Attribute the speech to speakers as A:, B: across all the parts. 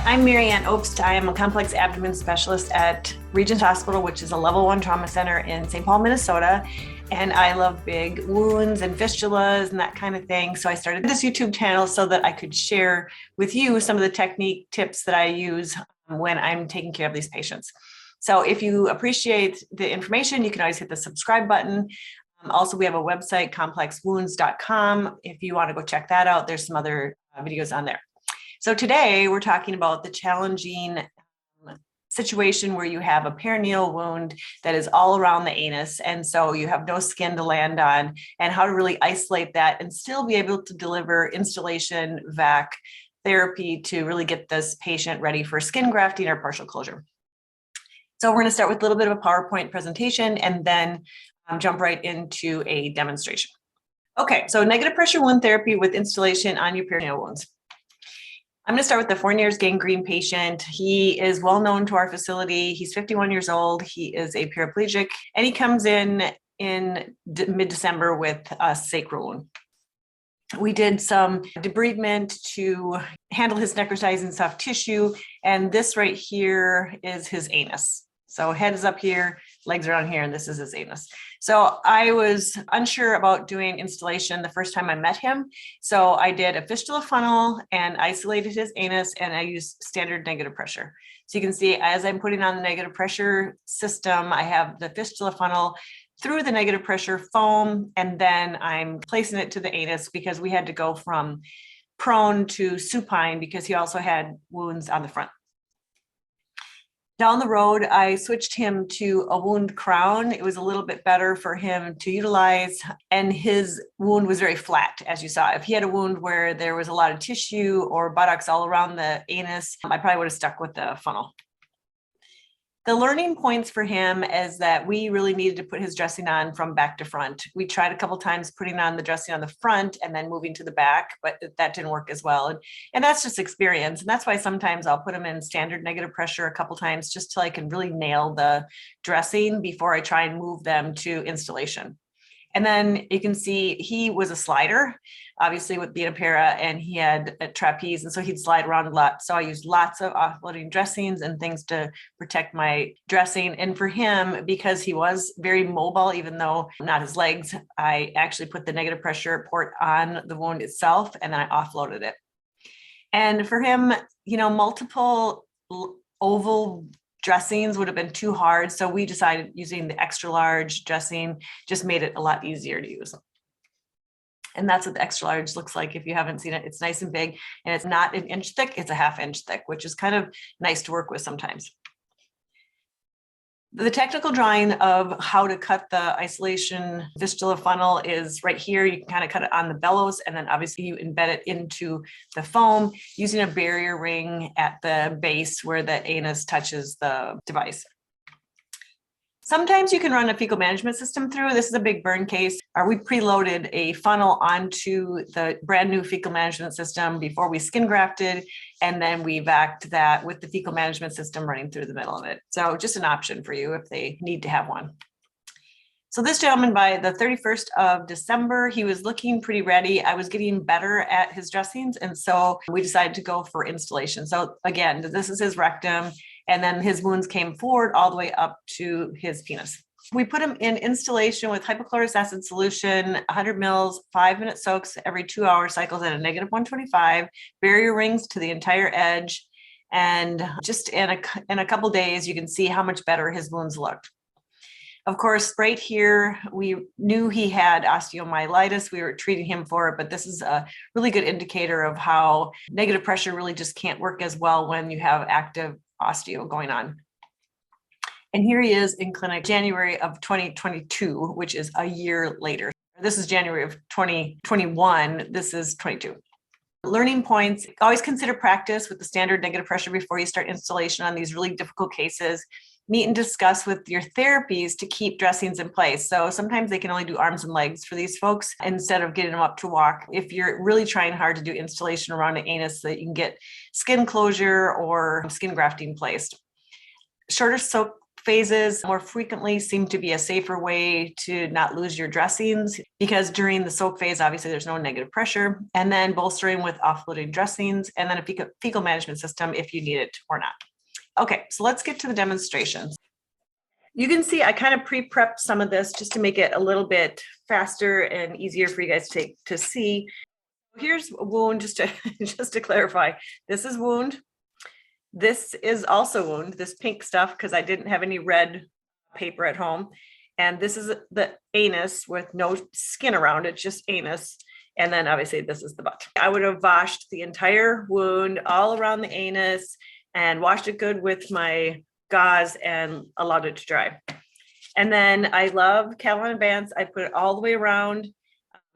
A: I'm Mary Ann Obst. I am a complex abdomen specialist at Regent Hospital, which is a level 1 trauma center in St. Paul, Minnesota. And I love big wounds and fistulas and that kind of thing. So I started this YouTube channel so that I could share with you some of the technique tips that I use when I'm taking care of these patients. So if you appreciate the information, you can always hit the subscribe button. Also, we have a website, complexwounds.com. If you want to go check that out, there's some other videos on there. So today we're talking about the challenging situation where you have a perineal wound that is all around the anus. And so you have no skin to land on, and how to really isolate that and still be able to deliver instillation VAC therapy to really get this patient ready for skin grafting or partial closure. So we're going to start with a little bit of a PowerPoint presentation and then jump right into a demonstration. Okay, so negative pressure wound therapy with instillation on your perineal wounds. I'm going to start with the Fournier's gangrene patient. He is well known to our facility. He's 51 years old. He is a paraplegic, and he comes in mid-December with a sacral wound. We did some debridement to handle his necrotizing soft tissue, and this right here is his anus. So head is up here, legs are on here, and this is his anus. So I was unsure about doing instillation the first time I met him. So I did a fistula funnel and isolated his anus, and I used standard negative pressure. So you can see as I'm putting on the negative pressure system, I have the fistula funnel through the negative pressure foam, and then I'm placing it to the anus because we had to go from prone to supine because he also had wounds on the front. Down the road, I switched him to a wound crown. It was a little bit better for him to utilize, and his wound was very flat, as you saw. If he had a wound where there was a lot of tissue or buttocks all around the anus, I probably would have stuck with the funnel. The learning points for him is that we really needed to put his dressing on from back to front. We tried a couple times putting on the dressing on the front and then moving to the back, but that didn't work as well. And that's just experience. And that's why sometimes I'll put him in standard negative pressure a couple times just till I can really nail the dressing before I try and move them to instillation. And then you can see he was a slider, obviously with being a para, and he had a trapeze, and so he'd slide around a lot. So I used lots of offloading dressings and things to protect my dressing. And for him, because he was very mobile, even though not his legs, I actually put the negative pressure port on the wound itself, and then I offloaded it. And for him, you know, multiple oval dressings would have been too hard. So we decided using the extra large dressing just made it a lot easier to use. And that's what the extra large looks like. If you haven't seen it, it's nice and big, and it's not an inch thick, it's a ½ inch thick, which is kind of nice to work with sometimes. The technical drawing of how to cut the isolation fistula funnel is right here. You can kind of cut it on the bellows, and then obviously you embed it into the foam using a barrier ring at the base where the anus touches the device. Sometimes you can run a fecal management system through. This is a big burn case. We preloaded a funnel onto the brand new fecal management system before we skin grafted, and then we vacked that with the fecal management system running through the middle of it. So just an option for you if they need to have one. So this gentleman, by the 31st of December, he was looking pretty ready. I was getting better at his dressings, and so we decided to go for instillation. So again, this is his rectum, and then his wounds came forward all the way up to his penis. We put him in instillation with hypochlorous acid solution, 100 mils, 5-minute soaks every 2-hour cycles at a -125, barrier rings to the entire edge. And just in a couple days, you can see how much better his wounds looked. Of course, right here, we knew he had osteomyelitis. We were treating him for it, but this is a really good indicator of how negative pressure really just can't work as well when you have active osteo going on. And here he is in clinic January of 2022, which is a year later. This is January of 2021. This is 22. Learning points: always consider practice with the standard negative pressure before you start instillation on these really difficult cases. Meet and discuss with your therapies to keep dressings in place. So sometimes they can only do arms and legs for these folks instead of getting them up to walk. If you're really trying hard to do instillation around the anus so that you can get skin closure or skin grafting placed. Shorter soak phases more frequently seem to be a safer way to not lose your dressings, because during the soak phase, obviously there's no negative pressure, and then bolstering with offloading dressings, and then a fecal management system if you need it or not. Okay, so let's get to the demonstrations. You can see I kind of pre-prepped some of this just to make it a little bit faster and easier for you guys to see. Here's a wound, just to clarify. This is wound. This is also wound, this pink stuff, because I didn't have any red paper at home. And this is the anus with no skin around it, just anus. And then obviously this is the butt. I would have washed the entire wound all around the anus and washed it good with my gauze and allowed it to dry. And then I love Cavilon Advance. I put it all the way around,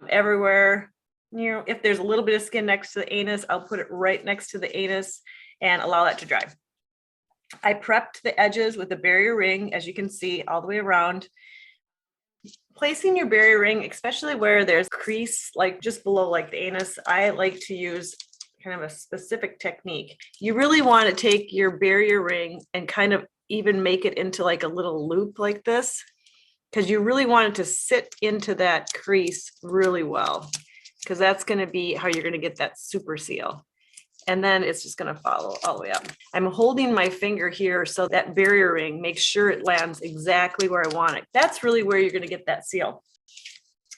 A: everywhere. You know, if there's a little bit of skin next to the anus, I'll put it right next to the anus and allow that to dry. I prepped the edges with a barrier ring, as you can see, all the way around. Placing your barrier ring, especially where there's crease, like just below like the anus, I like to use kind of a specific technique. You really want to take your barrier ring and kind of even make it into like a little loop like this, because you really want it to sit into that crease really well, because that's going to be how you're going to get that super seal. And then it's just going to follow all the way up. I'm holding my finger here so that barrier ring makes sure it lands exactly where I want it. That's really where you're going to get that seal.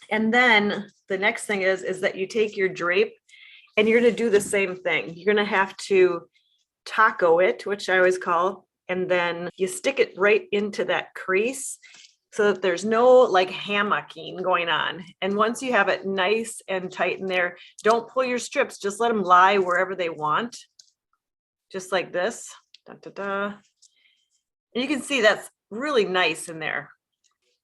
A: And then the next thing is that you take your drape and you're going to do the same thing. You're going to have to taco it, which I always call, and then you stick it right into that crease so that there's no like hammocking going on. And once you have it nice and tight in there, don't pull your strips, just let them lie wherever they want. Just like this. Da, da, da. And you can see that's really nice in there.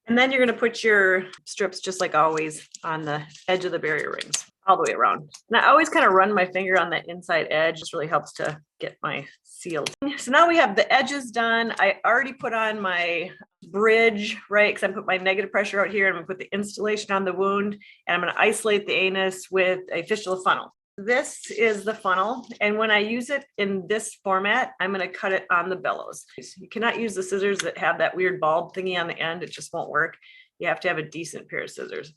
A: And then you're gonna put your strips, just like always, on the edge of the barrier rings, all the way around. And I always kind of run my finger on that inside edge. This really helps to get my sealed. So now we have the edges done. I already put on my bridge, right? Because I put my negative pressure out here. I'm gonna put the installation on the wound, and I'm gonna isolate the anus with a fistula funnel. This is the funnel, and when I use it in this format, I'm going to cut it on the bellows. You cannot use the scissors that have that weird bulb thingy on the end. It just won't work. You have to have a decent pair of scissors.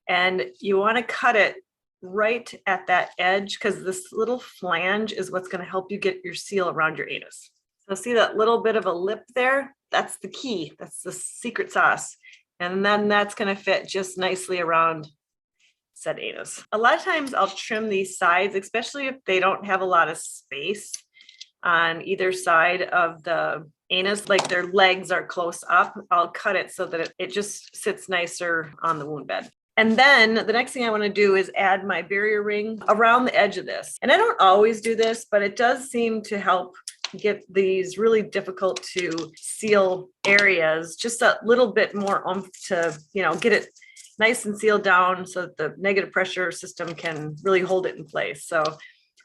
A: And you want to cut it right at that edge, because this little flange is what's going to help you get your seal around your anus. So see that little bit of a lip there? That's the key. That's the secret sauce. And then that's going to fit just nicely around said anus. A lot of times I'll trim these sides, especially if they don't have a lot of space on either side of the anus, like their legs are close up. I'll cut it so that it just sits nicer on the wound bed. And then the next thing I want to do is add my barrier ring around the edge of this. And I don't always do this, but it does seem to help get these really difficult to seal areas just a little bit more oomph to, get it nice and sealed down so that the negative pressure system can really hold it in place. So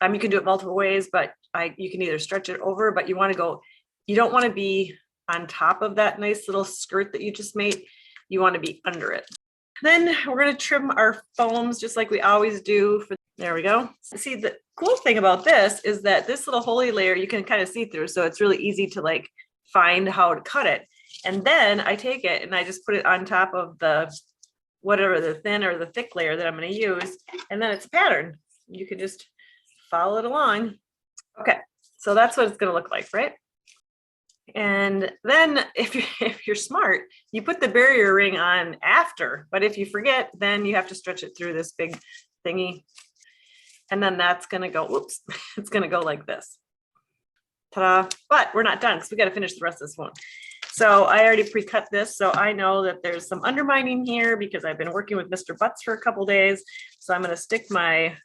A: you can do it multiple ways, but you can either stretch it over, but you don't want to be on top of that nice little skirt that you just made. You want to be under it. Then we're going to trim our foams just like we always do. There we go. See, the cool thing about this is that this little holy layer you can kind of see through. So it's really easy to like find how to cut it. And then I take it and I just put it on top of the whatever the thin or the thick layer that I'm going to use. And then it's a pattern. You can just follow it along. Okay. So that's what it's going to look like, right? And then if you're smart, you put the barrier ring on after, but if you forget, then you have to stretch it through this big thingy. And then that's going to go, whoops, it's going to go like this. Ta-da. But we're not done because we got to finish the rest of this one. So I already pre-cut this. So I know that there's some undermining here because I've been working with Mr. Butts for a couple days. So I'm going to stick my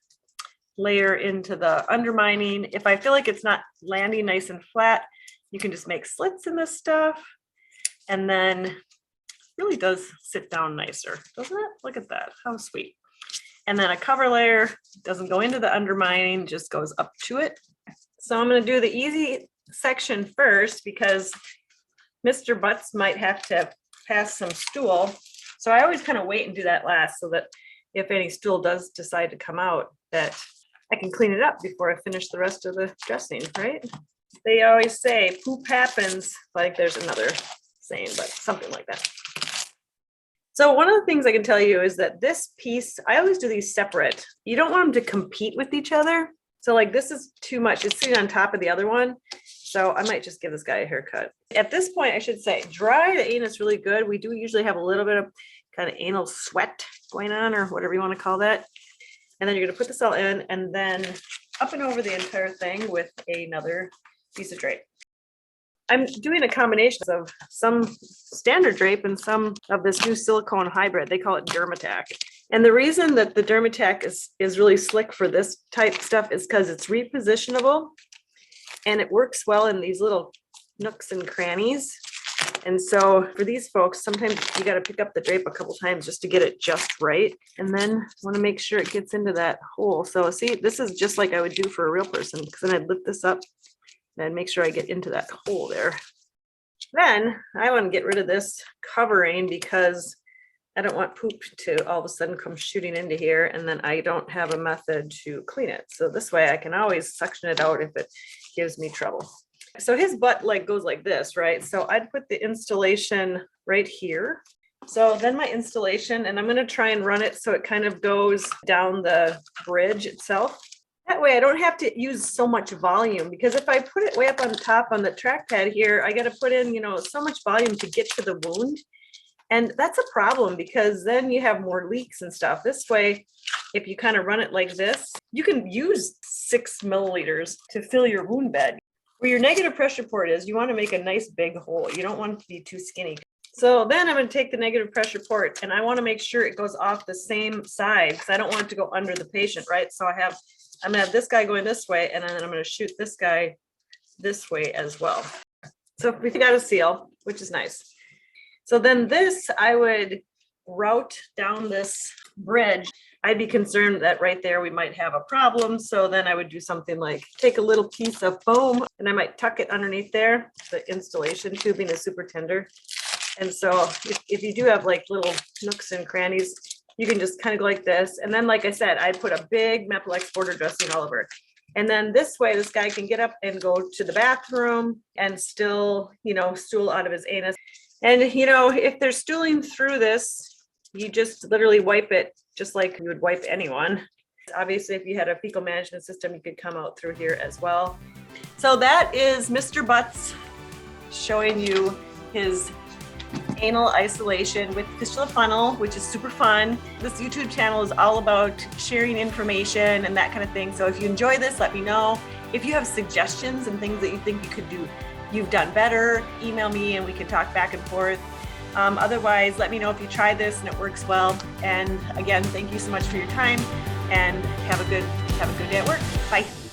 A: layer into the undermining. If I feel like it's not landing nice and flat, you can just make slits in this stuff. And then it really does sit down nicer, doesn't it? Look at that. How sweet. And then a cover layer doesn't go into the undermining, just goes up to it. So I'm going to do the easy section first because Mr. Butts might have to pass some stool. So I always kind of wait and do that last so that if any stool does decide to come out, that I can clean it up before I finish the rest of the dressing, right? They always say poop happens, like there's another saying, but something like that. So one of the things I can tell you is that this piece, I always do these separate. You don't want them to compete with each other. So like this is too much. It's sitting on top of the other one. So I might just give this guy a haircut. At this point, I should say, dry the anus really good. We do usually have a little bit of kind of anal sweat going on, or whatever you want to call that. And then you're going to put this all in and then up and over the entire thing with another piece of drape. I'm doing a combination of some standard drape and some of this new silicone hybrid. They call it Dermatac. And the reason that the Dermatac is really slick for this type stuff is because it's repositionable and it works well in these little nooks and crannies. And so for these folks, sometimes you got to pick up the drape a couple times just to get it just right. And then want to make sure it gets into that hole. So see, this is just like I would do for a real person, because then I'd lift this up and make sure I get into that hole there. Then I want to get rid of this covering because I don't want poop to all of a sudden come shooting into here, and then I don't have a method to clean it. So this way I can always suction it out if it gives me trouble. So his butt like goes like this, right? So I'd put the installation right here. So then my installation, and I'm going to try and run it so it kind of goes down the bridge itself. That way I don't have to use so much volume, because if I put it way up on the top on the track pad here, I got to put in, so much volume to get to the wound. And that's a problem because then you have more leaks and stuff. This way, if you kind of run it like this, you can use 6 milliliters to fill your wound bed. Where your negative pressure port is, you want to make a nice big hole. You don't want it to be too skinny. So then I'm going to take the negative pressure port and I want to make sure it goes off the same side because I don't want it to go under the patient, right? So I'm going to have this guy going this way, and then I'm going to shoot this guy this way as well. So we got a seal, which is nice. So then this, I would route down this bridge. I'd be concerned that right there we might have a problem. So then I would do something like take a little piece of foam and I might tuck it underneath there. The installation tubing is super tender. And so if you do have like little nooks and crannies, you can just kind of go like this. And then, like I said, I'd put a big Mepilex border dressing all over. And then this way, this guy can get up and go to the bathroom and still, stool out of his anus. And, if they're stooling through this, you just literally wipe it just like you would wipe anyone. Obviously, if you had a fecal management system, you could come out through here as well. So that is Mr. Butts showing you his anal isolation with fistula funnel, which is super fun. This YouTube channel is all about sharing information and that kind of thing. So if you enjoy this, let me know. If you have suggestions and things that you think you could do, you've done better, email me and we can talk back and forth. Otherwise, let me know if you try this and it works well. And again, thank you so much for your time and have a good day at work. Bye.